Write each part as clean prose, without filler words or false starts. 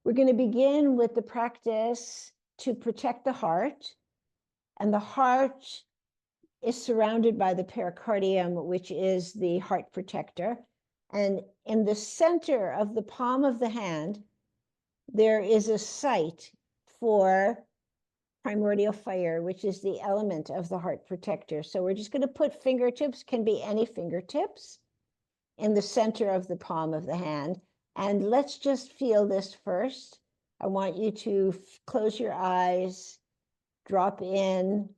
We're going to begin with the practice to protect the heart. And the heart is surrounded by the pericardium, which is the heart protector. And in the center of the palm of the hand, there is a site for primordial fire, which is the element of the heart protector. So we're just going to put fingertips, can be any fingertips, in the center of the palm of the hand. And let's just feel this first. I want you to close your eyes, drop in,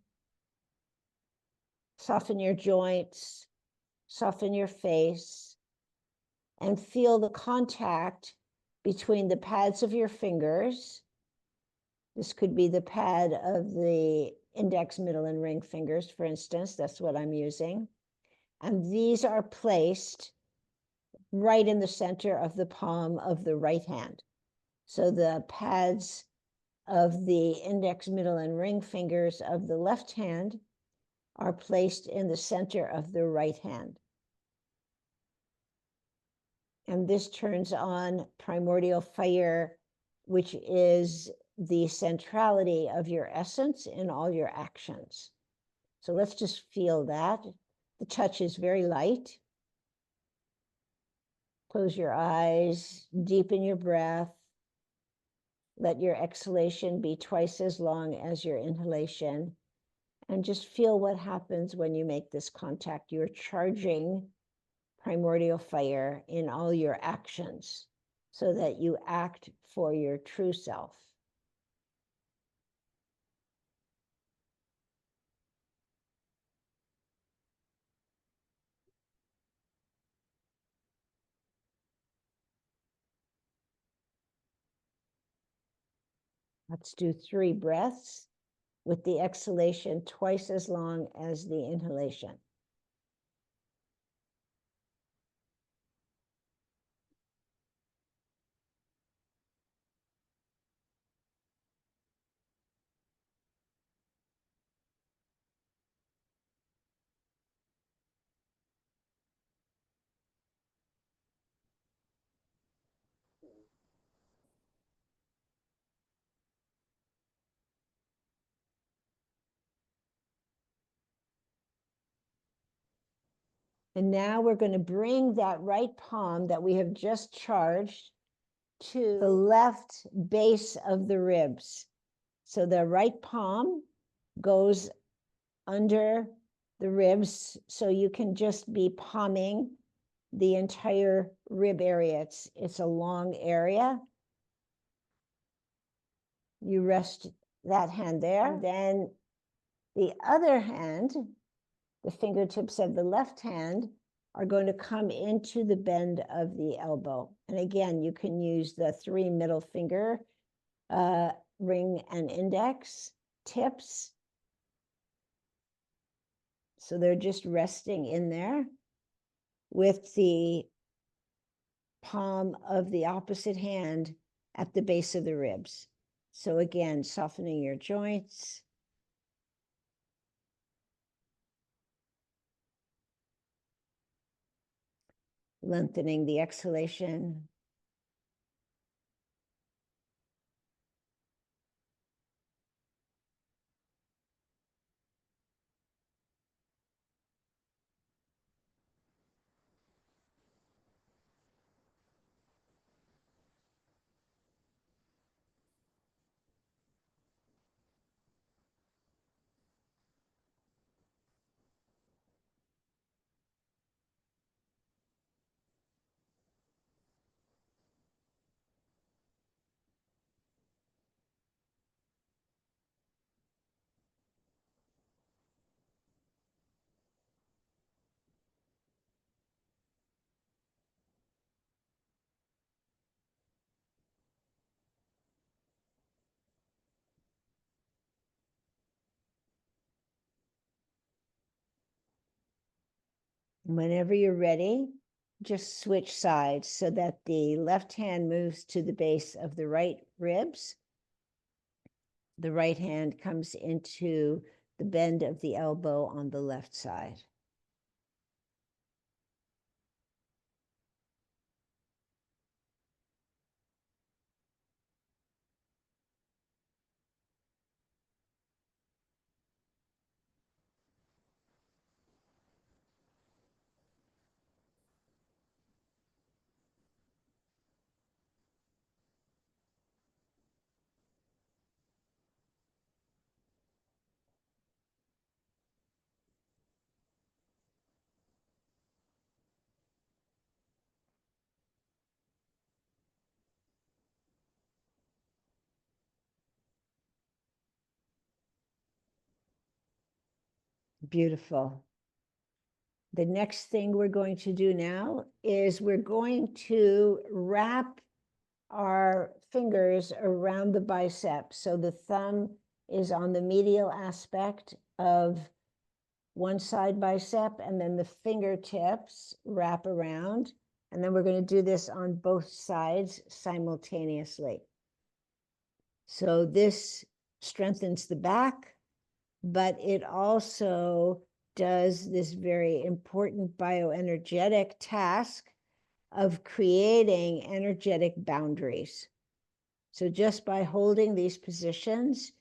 soften your joints, soften your face, and feel the contact between the pads of your fingers. This could be the pad of the index, middle, and ring fingers, for instance. That's what I'm using. And these are placed right in the center of the palm of the right hand. So the pads of the index, middle, and ring fingers of the left hand are placed in the center of the right hand. And this turns on primordial fire, which is the centrality of your essence in all your actions. So let's just feel that. The touch is very light. Close your eyes, deepen your breath. Let your exhalation be twice as long as your inhalation. And just feel what happens when you make this contact. You're charging primordial fire in all your actions so that you act for your true self. Let's do 3 breaths with the exhalation twice as long as the inhalation. And now we're going to bring that right palm that we have just charged to the left base of the ribs. So the right palm goes under the ribs, so you can just be palming the entire rib area. It's a long area. You rest that hand there. And then the other hand, the fingertips of the left hand, are going to come into the bend of the elbow. And again, you can use the 3 middle finger, ring and index tips. So they're just resting in there with the palm of the opposite hand at the base of the ribs. So again, softening your joints. Lengthening the exhalation. Whenever you're ready, just switch sides so that the left hand moves to the base of the right ribs. The right hand comes into the bend of the elbow on the left side. Beautiful. The next thing we're going to do now is we're going to wrap our fingers around the bicep. So the thumb is on the medial aspect of one side bicep, and then the fingertips wrap around. And then we're going to do this on both sides simultaneously. So this strengthens the back, but it also does this very important bioenergetic task of creating energetic boundaries. So just by holding these positions,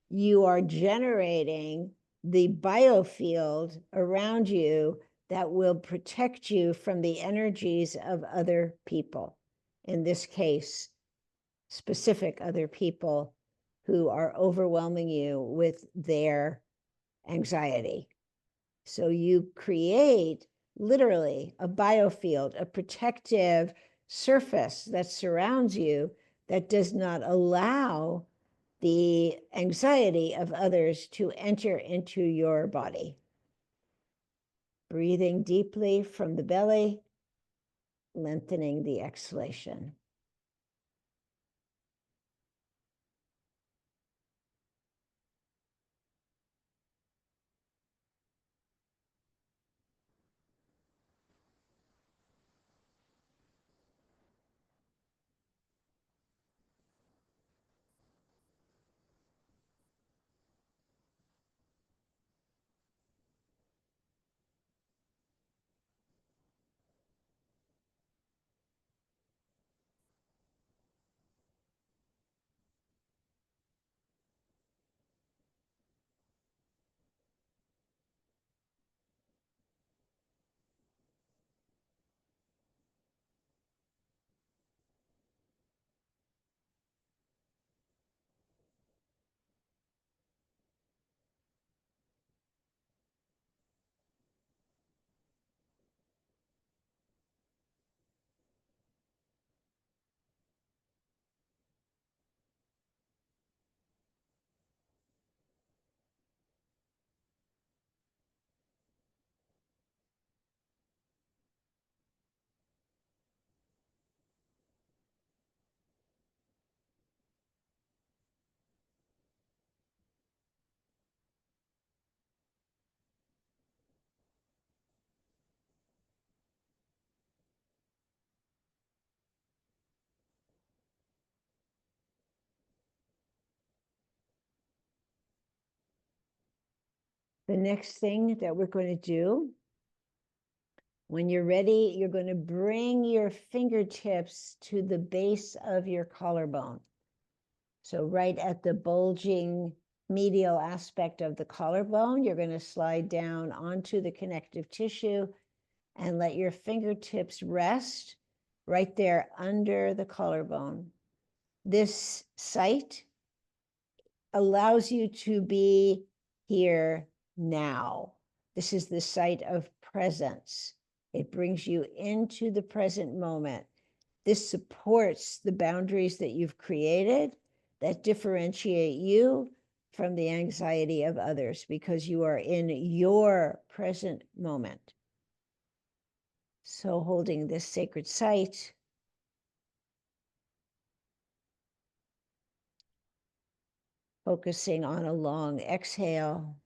you are generating the biofield around you that will protect you from the energies of other people. In this case, specific other people who are overwhelming you with their anxiety. So you create literally a biofield, a protective surface that surrounds you that does not allow the anxiety of others to enter into your body. Breathing deeply from the belly, lengthening the exhalation. The next thing that we're going to do, when you're ready, you're going to bring your fingertips to the base of your collarbone. So right at the bulging medial aspect of the collarbone, you're going to slide down onto the connective tissue and let your fingertips rest right there under the collarbone. This site allows you to be here now. This is the site of presence. It brings you into the present moment. This supports the boundaries that you've created that differentiate you from the anxiety of others because you are in your present moment. So holding this sacred site, focusing on a long exhale.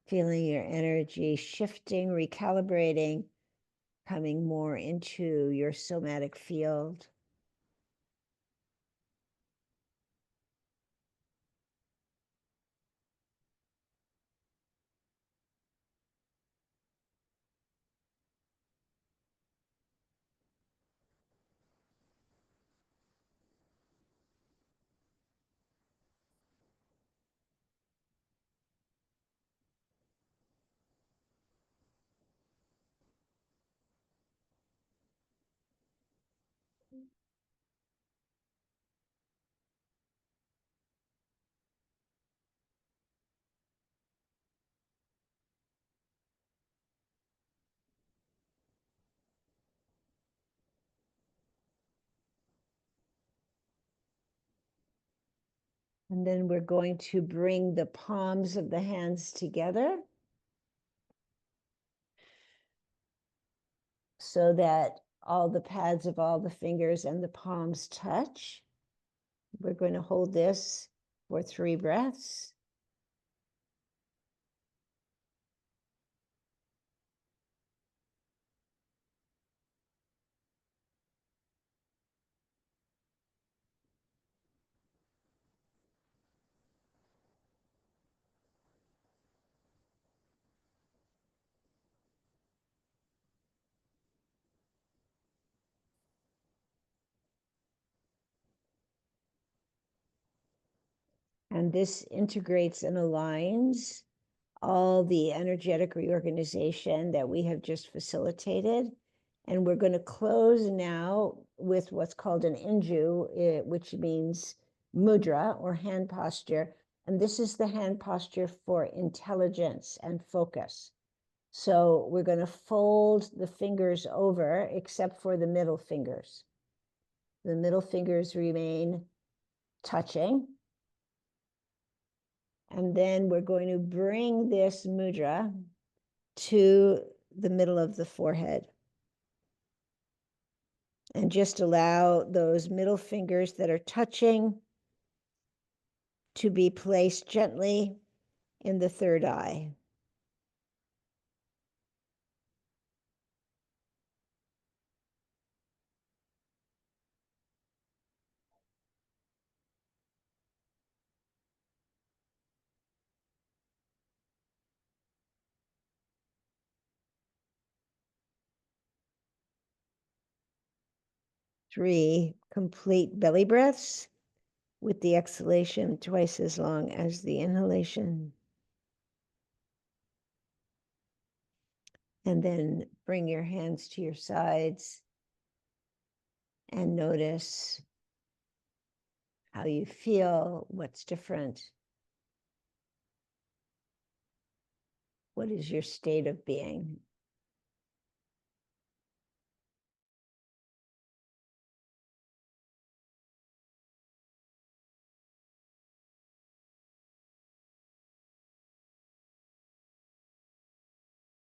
Feeling your energy shifting, recalibrating, coming more into your somatic field. And then we're going to bring the palms of the hands together so that all the pads of all the fingers and the palms touch. We're going to hold this for 3 breaths. And this integrates and aligns all the energetic reorganization that we have just facilitated. And we're going to close now with what's called an inju, which means mudra or hand posture. And this is the hand posture for intelligence and focus. So we're going to fold the fingers over, except for the middle fingers. The middle fingers remain touching. And then we're going to bring this mudra to the middle of the forehead. And just allow those middle fingers that are touching to be placed gently in the third eye. Three complete belly breaths with the exhalation twice as long as the inhalation. And then bring your hands to your sides and notice how you feel, what's different. What is your state of being?